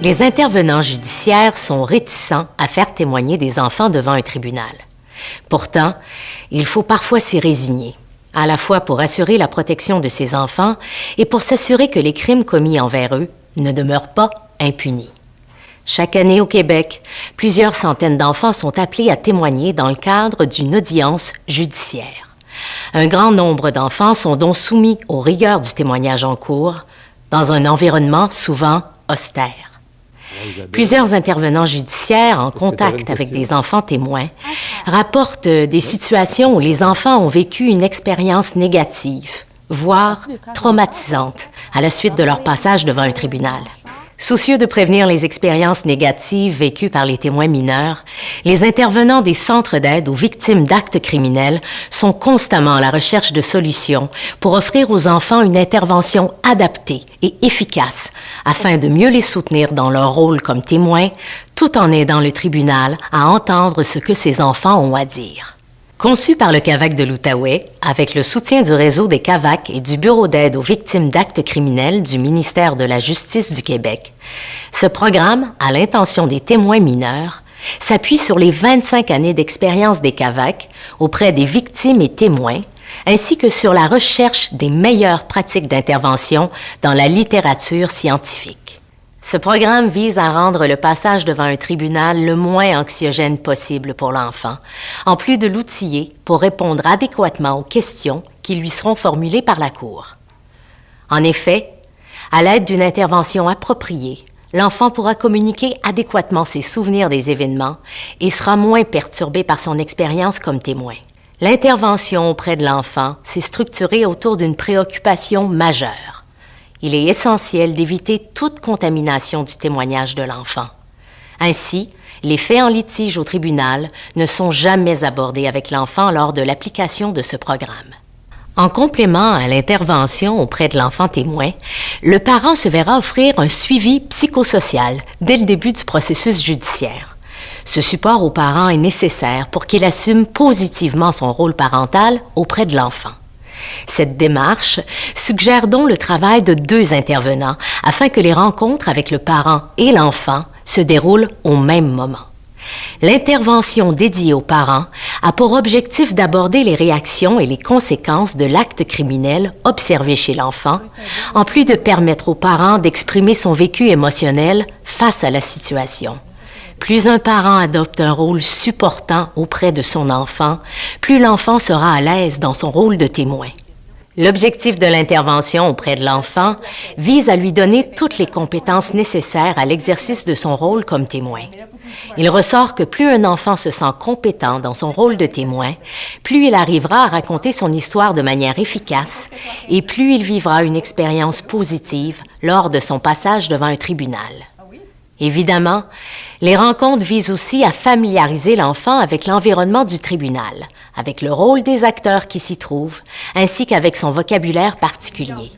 Les intervenants judiciaires sont réticents à faire témoigner des enfants devant un tribunal. Pourtant, il faut parfois s'y résigner, à la fois pour assurer la protection de ces enfants et pour s'assurer que les crimes commis envers eux ne demeurent pas impunis. Chaque année au Québec, plusieurs centaines d'enfants sont appelés à témoigner dans le cadre d'une audience judiciaire. Un grand nombre d'enfants sont donc soumis aux rigueurs du témoignage en cours, dans un environnement souvent austère. Plusieurs intervenants judiciaires en contact avec des enfants témoins rapportent des situations où les enfants ont vécu une expérience négative, voire traumatisante, à la suite de leur passage devant un tribunal. Soucieux de prévenir les expériences négatives vécues par les témoins mineurs, les intervenants des centres d'aide aux victimes d'actes criminels sont constamment à la recherche de solutions pour offrir aux enfants une intervention adaptée et efficace afin de mieux les soutenir dans leur rôle comme témoins, tout en aidant le tribunal à entendre ce que ces enfants ont à dire. Conçu par le CAVAC de l'Outaouais, avec le soutien du réseau des CAVAC et du Bureau d'aide aux victimes d'actes criminels du ministère de la Justice du Québec, ce programme, à l'intention des témoins mineurs, s'appuie sur les 25 années d'expérience des CAVAC auprès des victimes et témoins, ainsi que sur la recherche des meilleures pratiques d'intervention dans la littérature scientifique. Ce programme vise à rendre le passage devant un tribunal le moins anxiogène possible pour l'enfant, en plus de l'outiller pour répondre adéquatement aux questions qui lui seront formulées par la Cour. En effet, à l'aide d'une intervention appropriée, l'enfant pourra communiquer adéquatement ses souvenirs des événements et sera moins perturbé par son expérience comme témoin. L'intervention auprès de l'enfant s'est structurée autour d'une préoccupation majeure. Il est essentiel d'éviter toute contamination du témoignage de l'enfant. Ainsi, les faits en litige au tribunal ne sont jamais abordés avec l'enfant lors de l'application de ce programme. En complément à l'intervention auprès de l'enfant témoin, le parent se verra offrir un suivi psychosocial dès le début du processus judiciaire. Ce support au parent est nécessaire pour qu'il assume positivement son rôle parental auprès de l'enfant. Cette démarche suggère donc le travail de 2 intervenants afin que les rencontres avec le parent et l'enfant se déroulent au même moment. L'intervention dédiée aux parents a pour objectif d'aborder les réactions et les conséquences de l'acte criminel observé chez l'enfant, en plus de permettre aux parents d'exprimer son vécu émotionnel face à la situation. Plus un parent adopte un rôle supportant auprès de son enfant, plus l'enfant sera à l'aise dans son rôle de témoin. L'objectif de l'intervention auprès de l'enfant vise à lui donner toutes les compétences nécessaires à l'exercice de son rôle comme témoin. Il ressort que plus un enfant se sent compétent dans son rôle de témoin, plus il arrivera à raconter son histoire de manière efficace et plus il vivra une expérience positive lors de son passage devant un tribunal. Évidemment, les rencontres visent aussi à familiariser l'enfant avec l'environnement du tribunal, avec le rôle des acteurs qui s'y trouvent, ainsi qu'avec son vocabulaire particulier.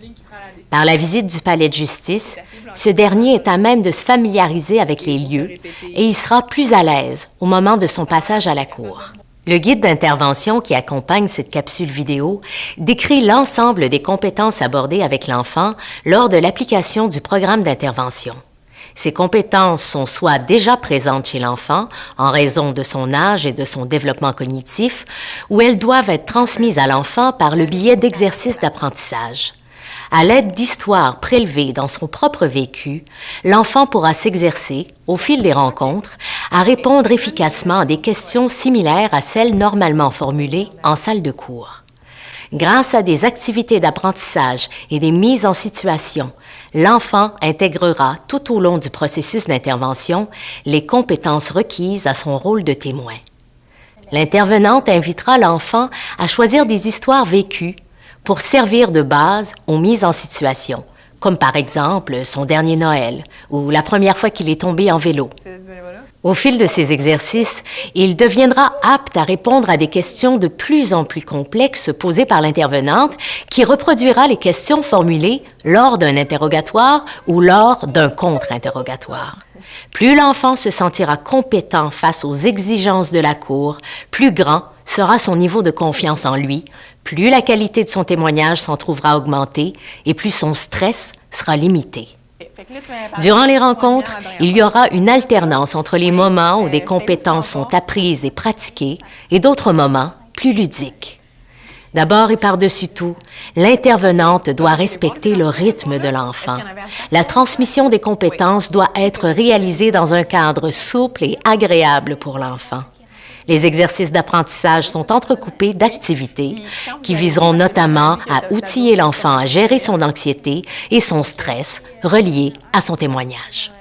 Par la visite du palais de justice, ce dernier est à même de se familiariser avec les lieux et il sera plus à l'aise au moment de son passage à la cour. Le guide d'intervention qui accompagne cette capsule vidéo décrit l'ensemble des compétences abordées avec l'enfant lors de l'application du programme d'intervention. Ces compétences sont soit déjà présentes chez l'enfant en raison de son âge et de son développement cognitif, ou elles doivent être transmises à l'enfant par le biais d'exercices d'apprentissage. À l'aide d'histoires prélevées dans son propre vécu, l'enfant pourra s'exercer, au fil des rencontres, à répondre efficacement à des questions similaires à celles normalement formulées en salle de cours. Grâce à des activités d'apprentissage et des mises en situation, l'enfant intégrera tout au long du processus d'intervention les compétences requises à son rôle de témoin. L'intervenante invitera l'enfant à choisir des histoires vécues pour servir de base aux mises en situation, comme par exemple son dernier Noël ou la première fois qu'il est tombé en vélo. Au fil de ces exercices, il deviendra apte à répondre à des questions de plus en plus complexes posées par l'intervenante qui reproduira les questions formulées lors d'un interrogatoire ou lors d'un contre-interrogatoire. Plus l'enfant se sentira compétent face aux exigences de la cour, plus grand sera son niveau de confiance en lui, plus la qualité de son témoignage s'en trouvera augmentée et plus son stress sera limité. Durant les rencontres, il y aura une alternance entre les moments où des compétences sont apprises et pratiquées et d'autres moments plus ludiques. D'abord et par-dessus tout, l'intervenante doit respecter le rythme de l'enfant. La transmission des compétences doit être réalisée dans un cadre souple et agréable pour l'enfant. Les exercices d'apprentissage sont entrecoupés d'activités qui viseront notamment à outiller l'enfant à gérer son anxiété et son stress reliés à son témoignage.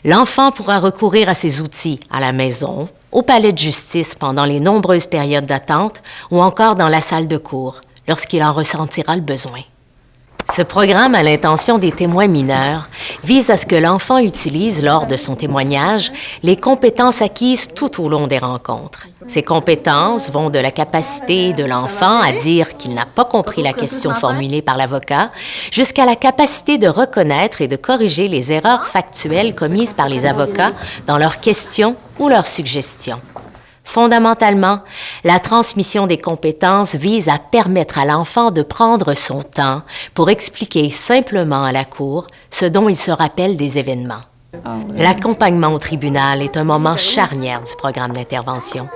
L'enfant pourra recourir à ces outils à la maison, au palais de justice pendant les nombreuses périodes d'attente ou encore dans la salle de cours lorsqu'il en ressentira le besoin. Ce programme à l'intention des témoins mineurs vise à ce que l'enfant utilise lors de son témoignage les compétences acquises tout au long des rencontres. Ces compétences vont de la capacité de l'enfant à dire qu'il n'a pas compris la question formulée par l'avocat jusqu'à la capacité de reconnaître et de corriger les erreurs factuelles commises par les avocats dans leurs questions ou leurs suggestions. Fondamentalement, la transmission des compétences vise à permettre à l'enfant de prendre son temps pour expliquer simplement à la cour ce dont il se rappelle des événements. L'accompagnement au tribunal est un moment charnière du programme d'intervention.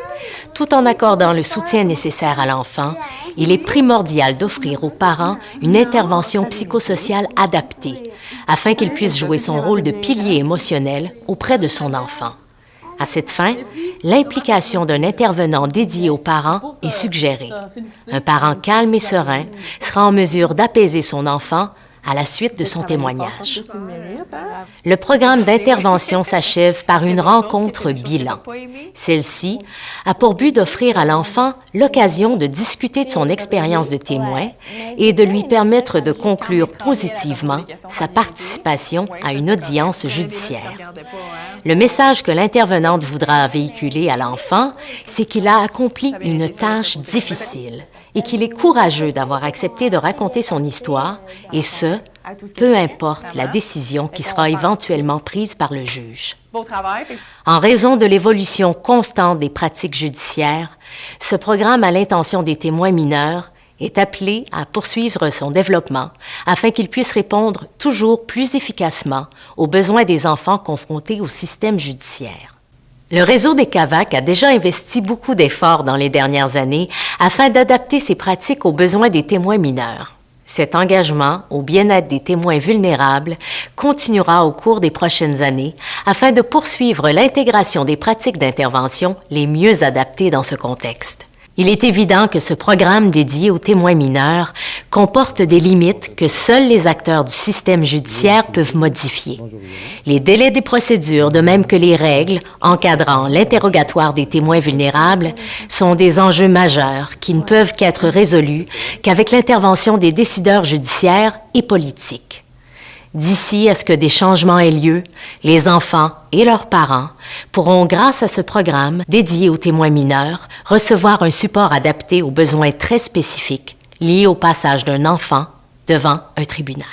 Tout en accordant le soutien nécessaire à l'enfant, il est primordial d'offrir aux parents une intervention psychosociale adaptée afin qu'il puisse jouer son rôle de pilier émotionnel auprès de son enfant. À cette fin, l'implication d'un intervenant dédié aux parents est suggérée. Un parent calme et serein sera en mesure d'apaiser son enfant à la suite de son témoignage. Le programme d'intervention s'achève par une rencontre bilan. Celle-ci a pour but d'offrir à l'enfant l'occasion de discuter de son expérience de témoin et de lui permettre de conclure positivement sa participation à une audience judiciaire. Le message que l'intervenante voudra véhiculer à l'enfant, c'est qu'il a accompli une tâche difficile et qu'il est courageux d'avoir accepté de raconter son histoire, et ce, peu importe la décision qui sera éventuellement prise par le juge. En raison de l'évolution constante des pratiques judiciaires, ce programme à l'intention des témoins mineurs est appelé à poursuivre son développement afin qu'il puisse répondre toujours plus efficacement aux besoins des enfants confrontés au système judiciaire. Le réseau des CAVAC a déjà investi beaucoup d'efforts dans les dernières années afin d'adapter ses pratiques aux besoins des témoins mineurs. Cet engagement au bien-être des témoins vulnérables continuera au cours des prochaines années afin de poursuivre l'intégration des pratiques d'intervention les mieux adaptées dans ce contexte. Il est évident que ce programme dédié aux témoins mineurs comporte des limites que seuls les acteurs du système judiciaire peuvent modifier. Les délais des procédures, de même que les règles encadrant l'interrogatoire des témoins vulnérables, sont des enjeux majeurs qui ne peuvent qu'être résolus qu'avec l'intervention des décideurs judiciaires et politiques. D'ici à ce que des changements aient lieu, les enfants et leurs parents pourront, grâce à ce programme dédié aux témoins mineurs, recevoir un support adapté aux besoins très spécifiques liés au passage d'un enfant devant un tribunal.